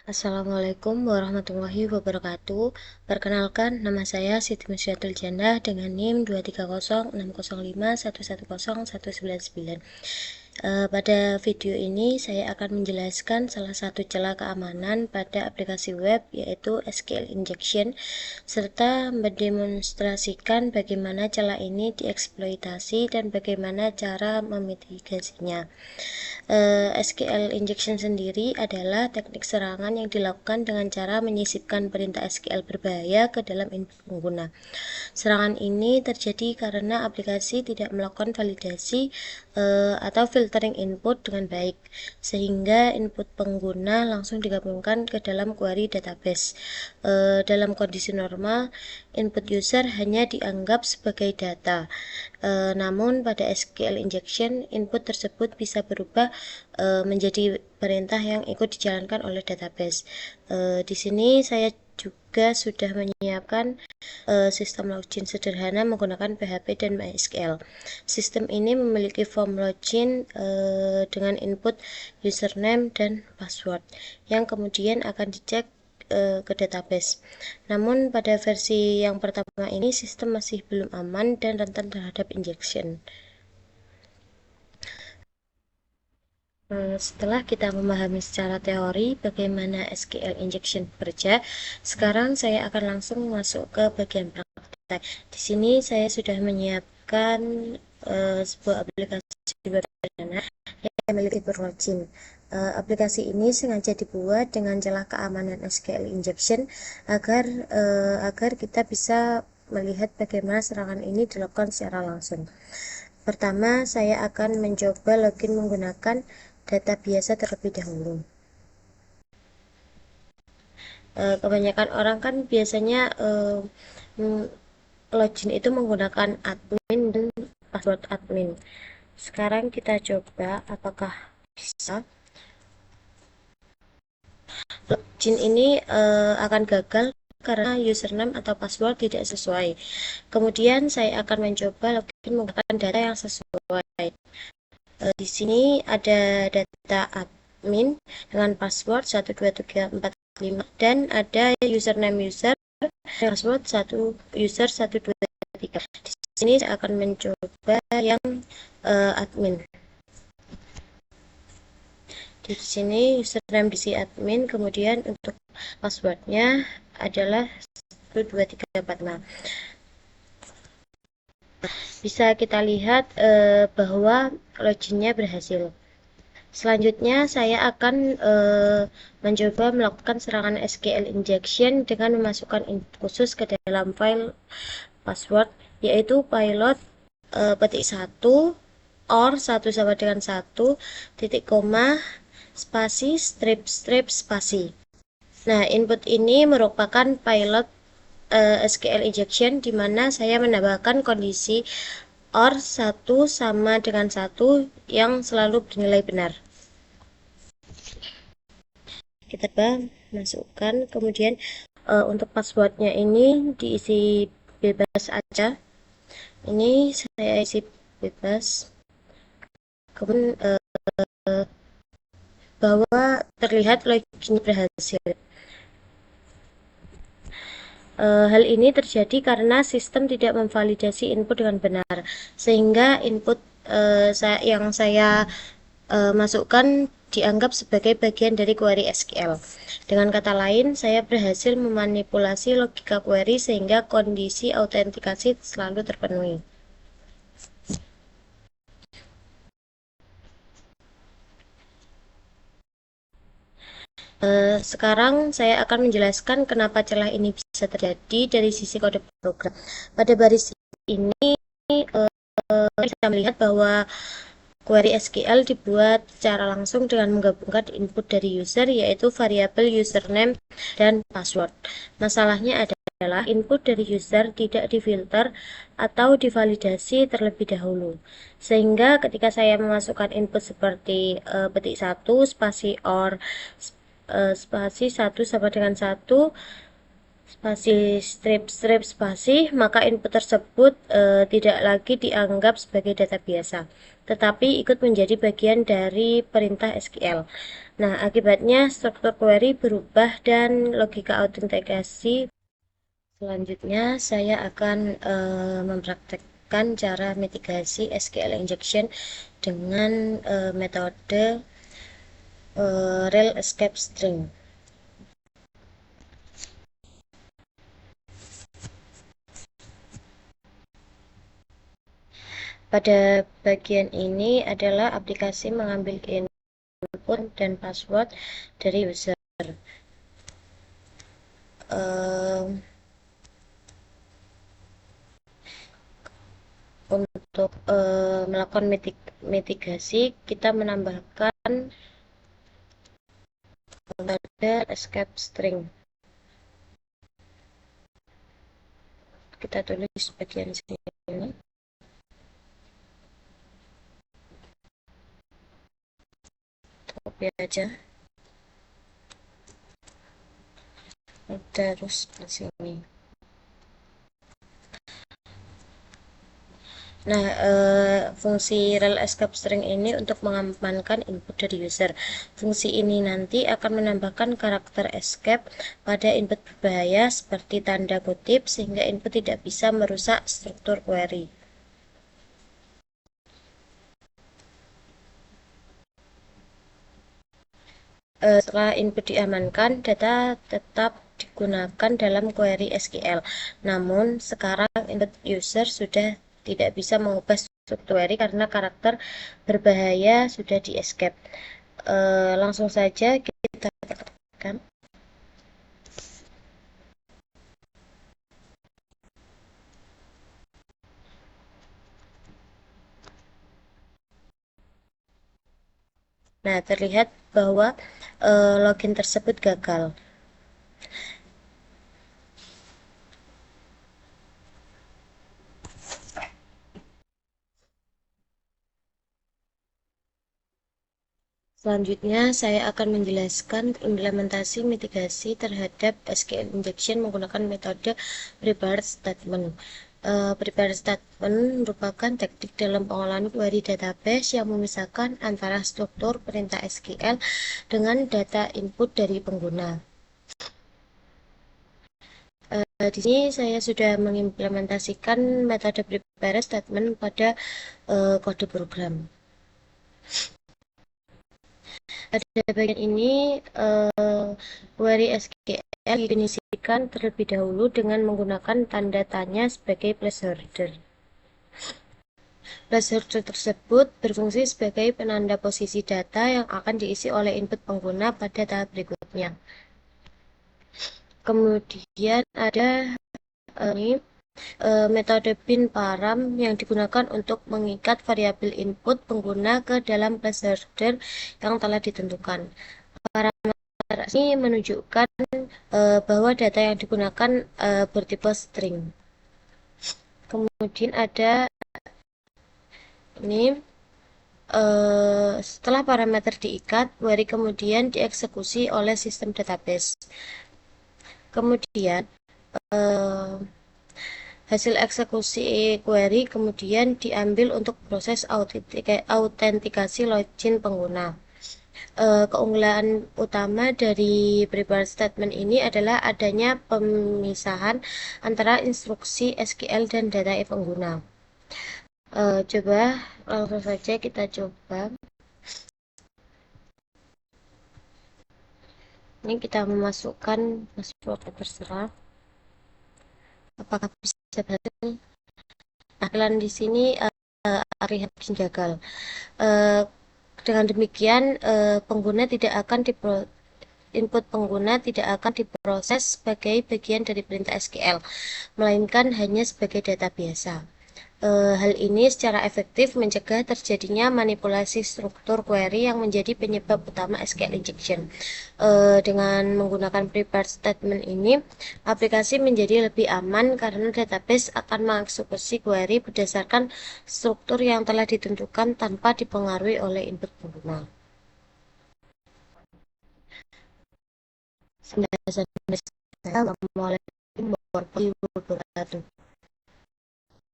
Assalamualaikum warahmatullahi wabarakatuh. Perkenalkan, nama saya Siti Musyatul Jannah dengan NIM 2306051101199. Pada video ini saya akan menjelaskan salah satu celah keamanan pada aplikasi web, yaitu SQL injection, serta mendemonstrasikan bagaimana celah ini dieksploitasi dan bagaimana cara memitigasinya. SQL injection sendiri adalah teknik serangan yang dilakukan dengan cara menyisipkan perintah SQL berbahaya ke dalam input pengguna. Serangan ini terjadi karena aplikasi tidak melakukan validasi atau filtering input dengan baik, sehingga input pengguna langsung digabungkan ke dalam query database. Dalam kondisi normal, input user hanya dianggap sebagai data. Namun pada SQL injection, input tersebut bisa berubah menjadi perintah yang ikut dijalankan oleh database. Di sini saya juga sudah menyiapkan sistem login sederhana menggunakan PHP dan MySQL. Sistem ini memiliki form login dengan input username dan password yang kemudian akan dicek ke database. Namun pada versi yang pertama ini sistem masih belum aman dan rentan terhadap injection. Setelah kita memahami secara teori bagaimana SQL injection bekerja, sekarang saya akan langsung masuk ke bagian praktek. Di sini saya sudah menyiapkan sebuah aplikasi sederhana yang memiliki fitur login. Aplikasi ini sengaja dibuat dengan celah keamanan SQL injection agar kita bisa melihat bagaimana serangan ini dilakukan secara langsung. Pertama, saya akan mencoba login menggunakan data biasa terlebih dahulu. Kebanyakan orang kan biasanya login itu menggunakan admin dan password admin. Sekarang kita coba apakah bisa. Login ini akan gagal karena username atau password tidak sesuai. Kemudian saya akan mencoba login menggunakan data yang sesuai. Di sini ada data admin dengan password 12345 dan ada username user password 123. Di sini saya akan mencoba yang admin. Di sini username diisi admin, kemudian untuk passwordnya adalah 12345. Bisa kita lihat bahwa loginnya berhasil. Selanjutnya saya akan mencoba melakukan serangan SQL injection dengan memasukkan input khusus ke dalam file password, yaitu pilot petik 1 or 1 sama dengan 1 titik koma spasi strip spasi. Nah, input ini merupakan pilot SQL injection di mana saya menambahkan kondisi OR 1 sama dengan 1 yang selalu bernilai benar. Kita masukkan, kemudian untuk passwordnya ini diisi bebas aja. Ini saya isi bebas. Kemudian bahwa terlihat login berhasil. Hal ini terjadi karena sistem tidak memvalidasi input dengan benar, sehingga input yang saya masukkan dianggap sebagai bagian dari query SQL. Dengan kata lain, saya berhasil memanipulasi logika query sehingga kondisi autentikasi selalu terpenuhi. Sekarang saya akan menjelaskan kenapa celah ini bisa terjadi dari sisi kode program. Pada baris ini bisa melihat bahwa query SQL dibuat secara langsung dengan menggabungkan input dari user, yaitu variabel username dan password. Masalahnya adalah input dari user tidak difilter atau divalidasi terlebih dahulu. Sehingga ketika saya memasukkan input seperti petik 1 spasi or spasi 1 sama dengan 1, spasi strip spasi, maka input tersebut tidak lagi dianggap sebagai data biasa, tetapi ikut menjadi bagian dari perintah SQL. Nah, akibatnya struktur query berubah dan logika autentikasi. Selanjutnya, saya akan mempraktekkan cara mitigasi SQL injection dengan metode rel escape string. Pada bagian ini adalah aplikasi mengambil input dan password dari user. Untuk melakukan mitigasi, kita menambahkan metode escape string. Kita tulis bagian sini. Copy aja. Terus di sini. Nah, fungsi rel escape string ini untuk mengamankan input dari user. Fungsi ini nanti akan menambahkan karakter escape pada input berbahaya seperti tanda kutip sehingga input tidak bisa merusak struktur query. Setelah input diamankan, data tetap digunakan dalam query SQL. Namun, sekarang input user sudah tidak bisa mengubah struktur query karena karakter berbahaya sudah di escape. Langsung saja kita tekan. Nah, terlihat bahwa login tersebut gagal. Selanjutnya, saya akan menjelaskan implementasi mitigasi terhadap SQL injection menggunakan metode prepared statement. Prepared statement merupakan teknik dalam pengolahan query database yang memisahkan antara struktur perintah SQL dengan data input dari pengguna. Di sini saya sudah mengimplementasikan metode prepared statement pada kode program. Pada bagian ini, query SQL didefinisikan terlebih dahulu dengan menggunakan tanda tanya sebagai placeholder. Placeholder tersebut berfungsi sebagai penanda posisi data yang akan diisi oleh input pengguna pada tahap berikutnya. Kemudian ada metode bin param yang digunakan untuk mengikat variabel input pengguna ke dalam placeholder yang telah ditentukan. Parameter ini menunjukkan bahwa data yang digunakan bertipe string. Kemudian ada ini setelah parameter diikat, query kemudian dieksekusi oleh sistem database. Kemudian hasil eksekusi query kemudian diambil untuk proses autentikasi login pengguna. Keunggulan utama dari prepared statement ini adalah adanya pemisahan antara instruksi SQL dan data pengguna. Coba langsung saja kita coba. Ini kita memasukkan password terserah. Apakah bisa berhasil? Nah, di sini terlihat gagal. Dengan demikian, input pengguna tidak akan diproses sebagai bagian dari perintah SQL, melainkan hanya sebagai data biasa. Hal ini secara efektif mencegah terjadinya manipulasi struktur query yang menjadi penyebab utama SQL injection. Dengan menggunakan prepared statement ini, aplikasi menjadi lebih aman karena database akan mengeksekusi query berdasarkan struktur yang telah ditentukan tanpa dipengaruhi oleh input pengguna. Sampai Assalamualaikum warahmatullahi wabarakatuh.